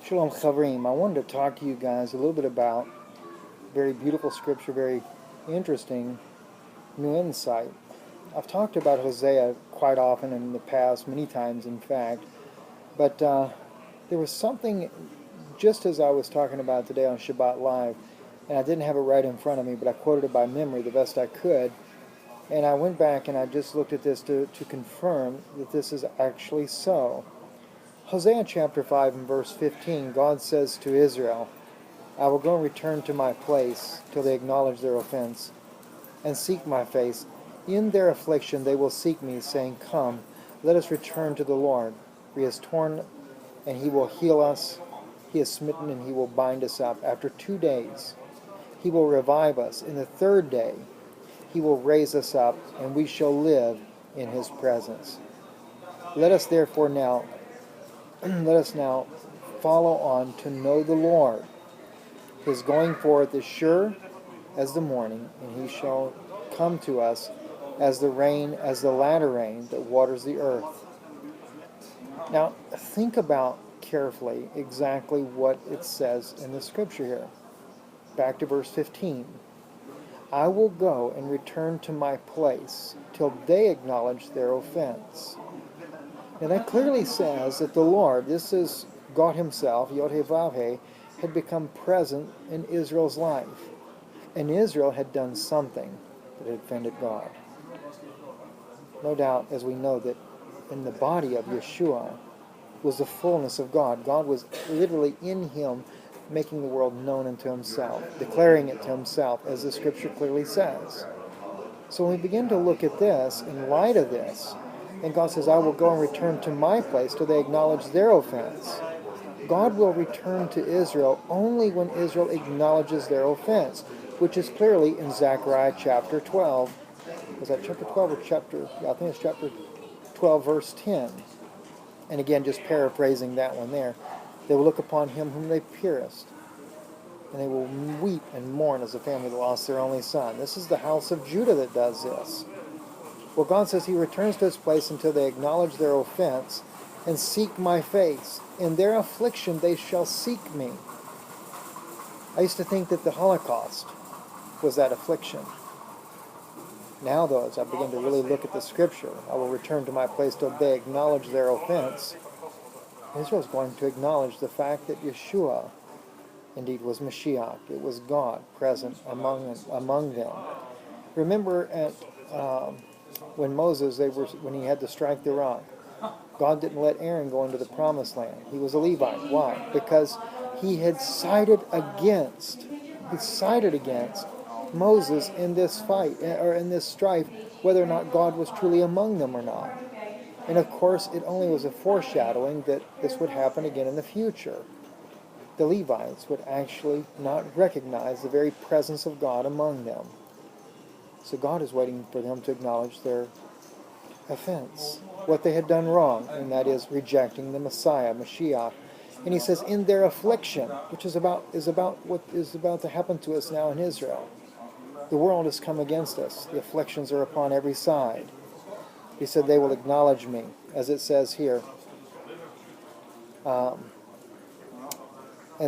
Shalom Chavrim. I wanted to talk to you guys a little bit about very beautiful scripture, very interesting new insight. I've talked about Hosea quite often in the past, many times in fact, but there was something just as I was talking about today on Shabbat Live, and I didn't have it right in front of me, but I quoted it by memory the best I could, and I went back and I just looked at this to confirm that this is actually so. Hosea chapter 5 and verse 15, God says to Israel, I will go and return to my place till they acknowledge their offense and seek my face. In their affliction they will seek me, saying, Come, let us return to the Lord. For he is torn and he will heal us. He is smitten and he will bind us up. After 2 days he will revive us. In the 3rd day he will raise us up, and we shall live in his presence. Let us therefore now follow on to know the Lord. His going forth is sure as the morning, and he shall come to us as the rain, as the latter rain that waters the earth. Now, think about carefully exactly what it says in the scripture here. Back to verse 15. I will go and return to my place till they acknowledge their offense. Now that clearly says that the Lord, this is God himself, Yod-Heh-Vav-Heh, had become present in Israel's life. And Israel had done something that had offended God. No doubt, as we know, that in the body of Yeshua was the fullness of God. God was literally in him, making the world known unto himself, declaring it to himself, as the scripture clearly says. So when we begin to look at this, in light of this, and God says, I will go and return to my place till they acknowledge their offense. God will return to Israel only when Israel acknowledges their offense, which is clearly in Zechariah chapter 12. Was that chapter 12 or chapter? Yeah, I think it's chapter 12, verse 10. And again, just paraphrasing that one there. They will look upon him whom they pierced, and they will weep and mourn as a family that lost their only son. This is the house of Judah that does this. Well, God says he returns to his place until they acknowledge their offense and seek my face. In their affliction they shall seek me. I used to think that the Holocaust was that affliction. Now, though, as I begin to really look at the scripture, I will return to my place till they acknowledge their offense. Israel's going to acknowledge the fact that Yeshua indeed was Mashiach. It was God present among them. Remember at when Moses, when he had to strike the rock, God didn't let Aaron go into the promised land. He was a Levite. Why? Because he had sided against Moses in this fight, or in this strife, whether or not God was truly among them or not. And of course, it only was a foreshadowing that this would happen again in the future. The Levites would actually not recognize the very presence of God among them. So God is waiting for them to acknowledge their offense, what they had done wrong, and that is rejecting the Messiah, Mashiach. And he says, in their affliction, which is about what is about to happen to us now in Israel. The world has come against us. The afflictions are upon every side. He said, they will acknowledge me, as it says here, and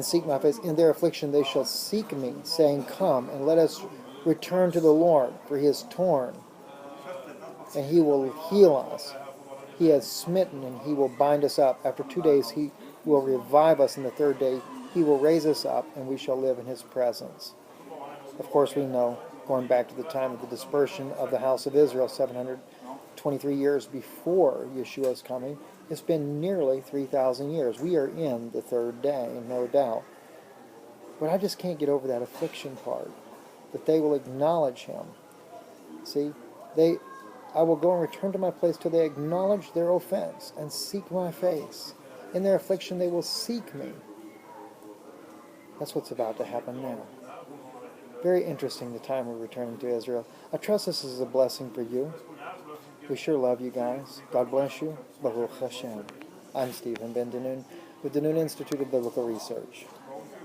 seek my face. In their affliction they shall seek me, saying, Come, and let us return to the Lord, for he is torn, and he will heal us. He has smitten, and he will bind us up. After 2 days he will revive us. In the 3rd day he will raise us up, and we shall live in his presence. Of course, we know, going back to the time of the dispersion of the house of Israel, 723 years before Yeshua's coming, it's been nearly 3,000 years. We are in the 3rd day, no doubt. But I just can't get over that affliction part, that they will acknowledge him. See, I will go and return to my place till they acknowledge their offense and seek my face. In their affliction they will seek me. That's what's about to happen now. Very interesting, the time we're returning to Israel. I trust this is a blessing for you. We sure love you guys. God bless you. Baruch Hashem. I'm Stephen Ben Danun with the Danun Institute of Biblical Research.